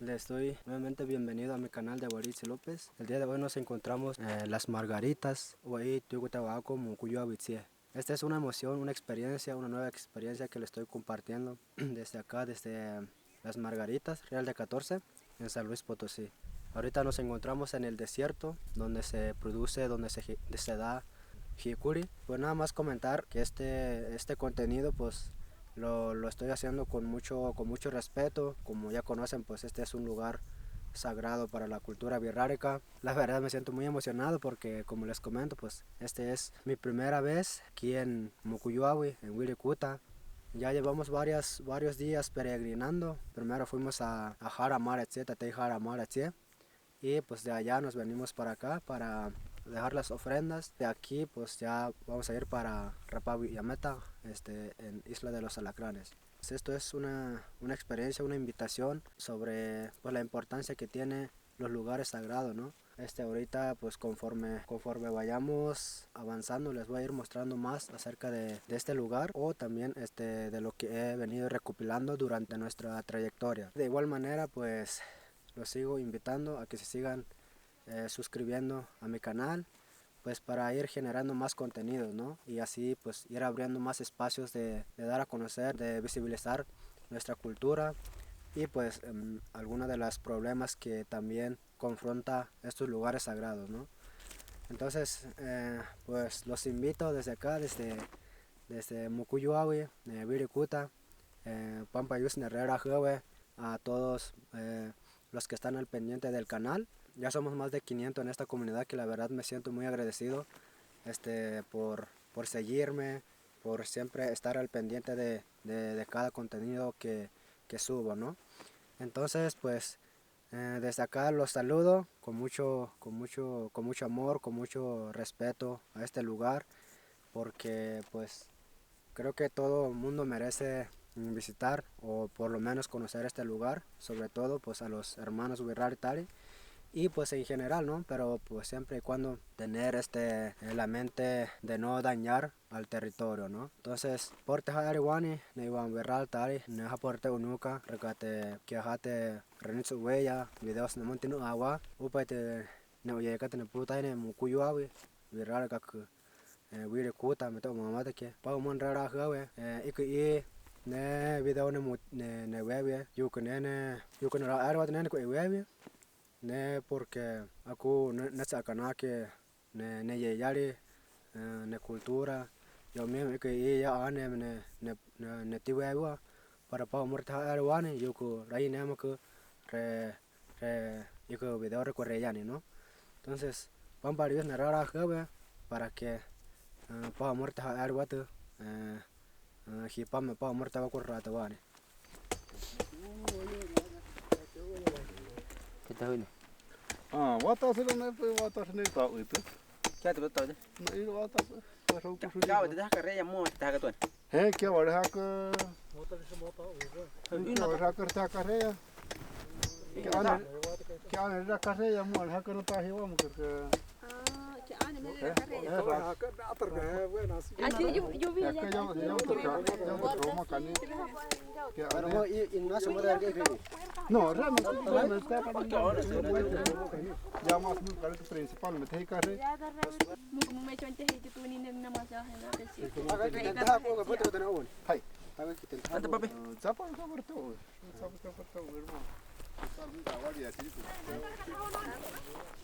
Les doy nuevamente bienvenido a mi canal de Boris López. El día de hoy nos encontramos en Las Margaritas. Esta es una emoción, una experiencia, una nueva experiencia que le estoy compartiendo desde acá, desde Las Margaritas, Real de 14, en San Luis Potosí. Ahorita nos encontramos en el desierto, donde se produce, donde se da jicuri. Pues nada más comentar que este contenido pues lo estoy haciendo con mucho respeto. Como ya conocen, pues este es un lugar sagrado para la cultura birrárica. La verdad me siento muy emocionado porque, como les comento, pues este es mi primera vez aquí en Mucuyuawi, en Wirikuta. Ya llevamos varios días peregrinando. Primero fuimos a Jaramaratzie, Tatey Jaramaratzie, y pues de allá nos venimos para acá para dejar las ofrendas. De aquí pues ya vamos a ir para Rapavillameta, en Isla de los Alacranes. Esto es una experiencia, una invitación sobre pues la importancia que tiene los lugares sagrados, ¿no? Ahorita pues conforme vayamos avanzando les voy a ir mostrando más acerca de este lugar, o también de lo que he venido recopilando durante nuestra trayectoria. De igual manera pues los sigo invitando a que se sigan suscribiendo a mi canal, pues para ir generando más contenidos, ¿no? Y así pues ir abriendo más espacios de dar a conocer, de visibilizar nuestra cultura y pues algunos de los problemas que también confronta estos lugares sagrados, ¿no? Entonces pues los invito desde acá, desde Mucuyuawi, Wirikuta, Pampa Yus Herrera Jewe, a todos los que están al pendiente del canal. Ya somos más de 500 en esta comunidad, que la verdad me siento muy agradecido por seguirme, por siempre estar al pendiente de cada contenido que subo, ¿no? Entonces pues desde acá los saludo con mucho amor, con mucho respeto a este lugar, porque pues creo que todo el mundo merece visitar o por lo menos conocer este lugar, sobre todo pues a los hermanos Wirraritari y pues en general, ¿no? Pero pues siempre y cuando tener la mente de no dañar al territorio, ¿no? Entonces, porte hariwani, ne iban verral tari, ne aporte unuka, recate kiajate renitsu huella, videos ne montinu agua, upate ne uyekate ne puta ne Mucuyuawi, verral kak Wirikuta, me tomo mamá que pa mon rara jawe, iki ne video ne webie, yukene ra arwa ne ko webie. Ne porque aku ne sakana que ne yeyari ne cultura yo mismo que ella ane ne tiwewa para pa morta arwani yuko rai ne mo que re yuko video recorre yani, ¿no? Entonces van varios ne rara jabe para que pa morta arwatu hipame pa morta va corrata wani. ¿Qué tal hoy? Wata sila na po wata sila tao ito. Kaya tu betul je. Na ito wata parau ko sila. Kau dah kerja yang mau dah tuan. Kya wala hak. Kya wala hak ta karya. Kya ana karya mo hak na ta hiwa mo ka. Kya ana na karya. Así yo vi ya. Pero no se muere alguien. No, realmente está ya más muy claro que principal me te carre. Como me echó antes y tú ni nada más ya en la presión. Haga que intenta poco foto de nuevo. Hai. Haga que intenta. Anda papi. Zapa por todo. Zapa por todo, hermano. Sabe da hora ya así.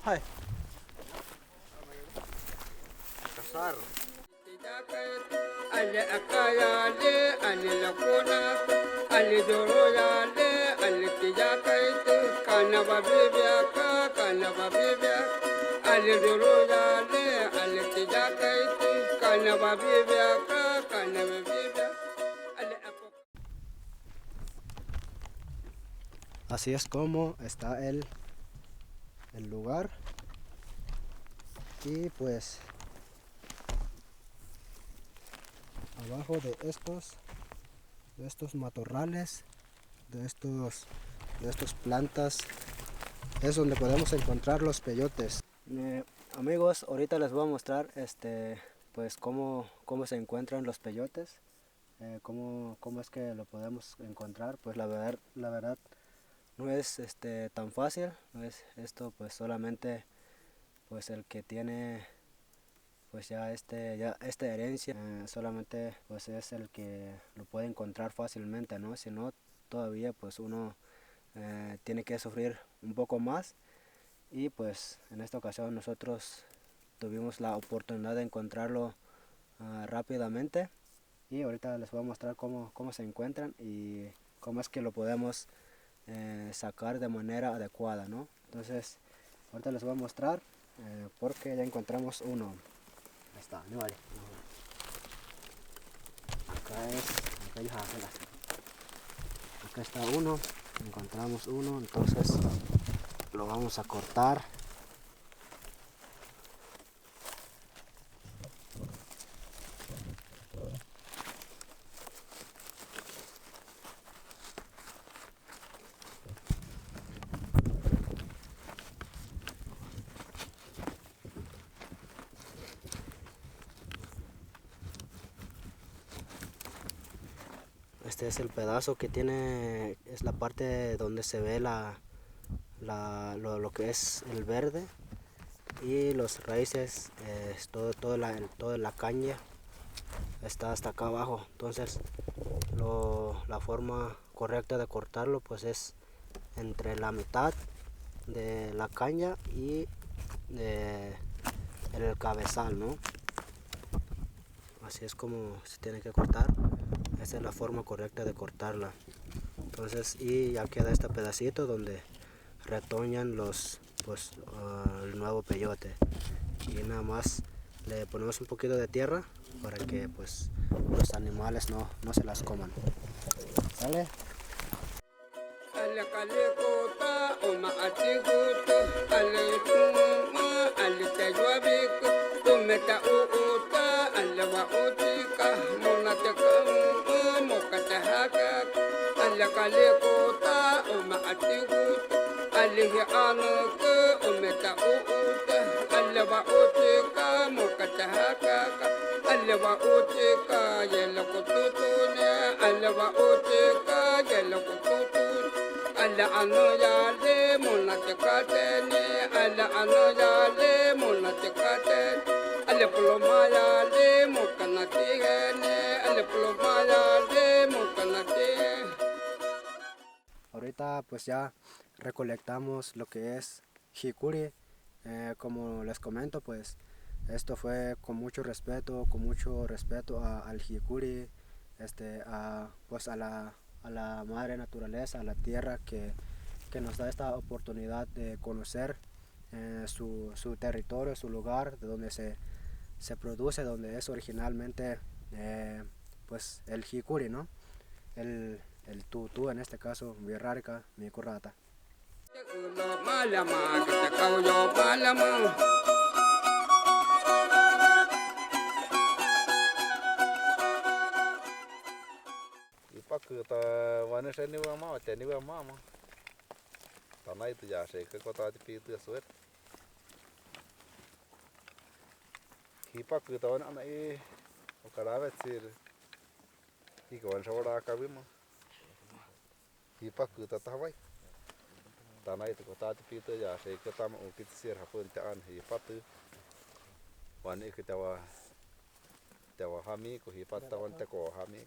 Hai. Casar. Ale akayale, ale lakona, ale doroyale, ale tijakaite, kana babibiaka, ale doroyale, ale tijakaite, kana babibiaka, ale apok. Así es como está el lugar, y pues abajo de estos matorrales, de estos plantas, es donde podemos encontrar los peyotes. Amigos, ahorita les voy a mostrar pues cómo se encuentran los peyotes, cómo es que lo podemos encontrar. Pues la verdad no es tan fácil, no es esto pues solamente pues el que tiene pues ya esta herencia, solamente pues es el que lo puede encontrar fácilmente, ¿no? Si no, todavía pues uno tiene que sufrir un poco más. Y pues en esta ocasión nosotros tuvimos la oportunidad de encontrarlo rápidamente, y ahorita les voy a mostrar cómo se encuentran y cómo es que lo podemos sacar de manera adecuada, ¿no? Entonces ahorita les voy a mostrar porque ya encontramos uno. Ahí está, no vale. Acá está uno, encontramos uno, entonces lo vamos a cortar. Este es el pedazo que tiene, es la parte donde se ve lo que es el verde, y los raíces, toda la caña está hasta acá abajo. Entonces la forma correcta de cortarlo pues es entre la mitad de la caña y el cabezal, ¿no? Así es como se tiene que cortar. Esta es la forma correcta de cortarla. Entonces, y ya queda este pedacito donde retoñan el nuevo peyote, y nada más le ponemos un poquito de tierra para que pues los animales no se las coman. ¿Sale? Alihi anuku umeta uuta Allawa utika mukatahakaka Allawa utika yela kututune Allawa utika yela kututune Alla anu yale munatikatene Alla anu yale munatikatene Alla pluma yale mukanatigene Alla pluma yale mukanatigene. Ahorita pues ya recolectamos lo que es jicuri. Como les comento, pues esto fue con mucho respeto al jicuri, pues a la madre naturaleza, a la tierra que nos da esta oportunidad de conocer su territorio, su lugar, de donde se produce, donde es originalmente pues el jicuri, ¿no? El tutú, en este caso, birrarca, mi currata. Ipakuta vanesa ni wama te ni wama ma. Tanai tu ya se ke kota ti pitu suet. Ipakuta wana anai okaravet sir. Iko wan shawara kabima. Ipakuta tawai. Tanai tu kota ti pitu ya se ke tama ukit sir hapun ta an hipatu. Wan ikitawa tawa hami ko hipata wan te ko hami.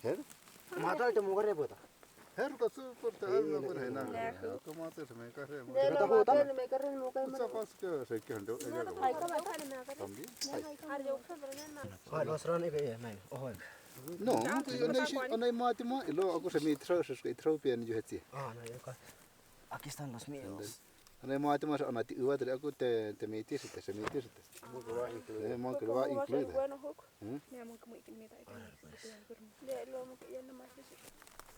Her? Matal te mugar rebota. Her ko su por ta na por hena. Ko mate se me kare mo. De lo matar me carren mo kai Sa pas ke se ke hando ega ko. ai ka matar me carren Tambi. ar yo fa berena Ah, los ron ibe men. Oh. No, anai mate ma ilo ako se mi tro se ke tro pian ju hetsi. Ah, no, aquí están los míos. Anai mate ma anati uwa tre ako te mi tis te se mi tis te. Mo ko va include. bueno hook me amo como que me da de lo mo que ya no más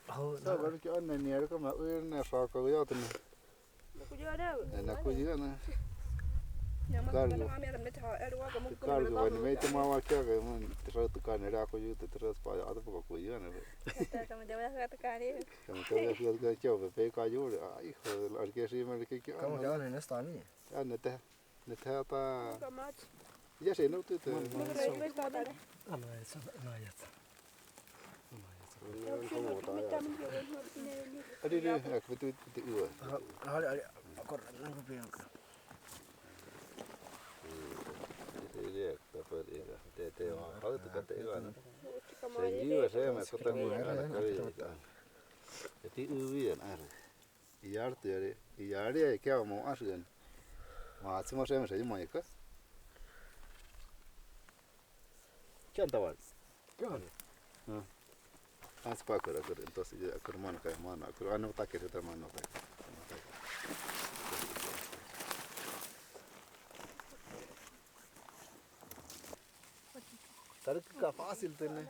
Oh, Sa bar ke an ni er ko ma u na sa ko yo te lo que yo era na ko ji na. ya más que no me me ta er wa como Kar ko wan me te ma wa kya ga mon tro tu ka ne ra ko yu te tro pa ya ko ko yu na. te me debe de atacar Como te ves que yo pe ka yu ai hijo al que sí me que ¿Cómo quedan en esta niña? Anete. Nethata. Kamat. Ya sé, no tú te. Adi dia, aku betul betul uah. Dia dapat dia. Dia hal tu kata kan. Saya saya mak ketemu anak kau kan. Jadi uian ada. Iyar tu ada. Iyar dia kau mau asuhan. Semua saya masih mau ikut. Kian tawar. Sepakat aku entonces aku mana kayak mana aku anu tak kira mana tak. Tapi que fácil tiene.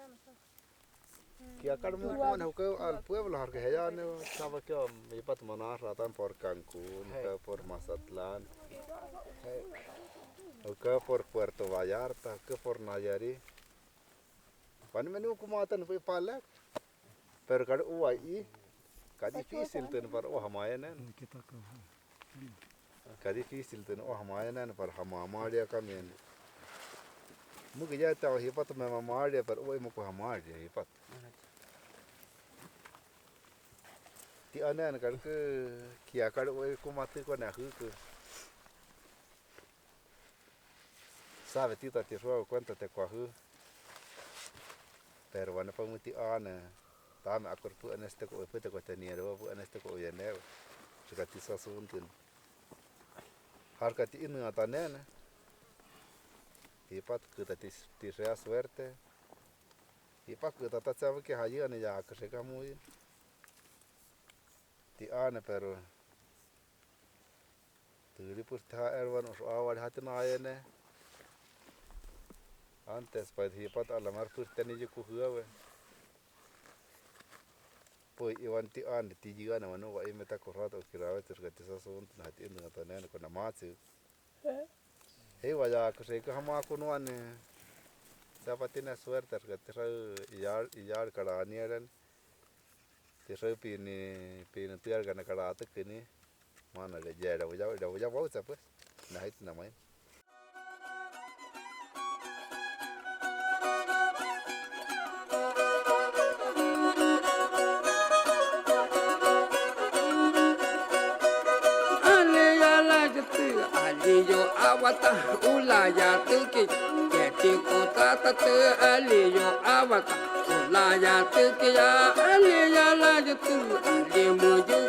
Que acá no me que al pueblo har que allá no sabe que me iba a tomar ratan por Cancún, que por Mazatlán, o que por Puerto Vallarta, que por Nayarit. Cuando me nuevo como atan fue palak, pero cada uai, cada difícil tiene para hamayan, cada difícil tiene hamayan para hamamaria kami. Mungkin ya tahu hipat memang mahal dia, pero uai muka mahal dia hipat. Ti anan kan ke kia kan uai kumati ko nak ke. Sabe ti tati suau cuenta te kuahu. Pero wana pamuti ana, tama akor pu aneste ko pete ko teniero pu aneste ko yeneo. Sekati sasuntin. Harkati inu atanena. Hipat kita tisrea suerte. Hipat kita tak sabe que haji ane ya que se camuy. Ti ane pero tuli pues ta erwan os awal hatina ayene. Antes pa hipat alamar pues teni je kuhua we. Poi iwan ti ane ti jiga na manu wa imeta korata ukirawe terkati sasun hati inu atanena kona matsu. Hei vaya que se que hama kunuan siapa tiene suerte que te iyar kada nieran te pini tiar gana kada ate kini mana le jera voy a pausa pues na hit na mai Aliyo awata ulaya tuki keti kota tatu aliyo awata ulaya tuki ya aliya la tu alimuju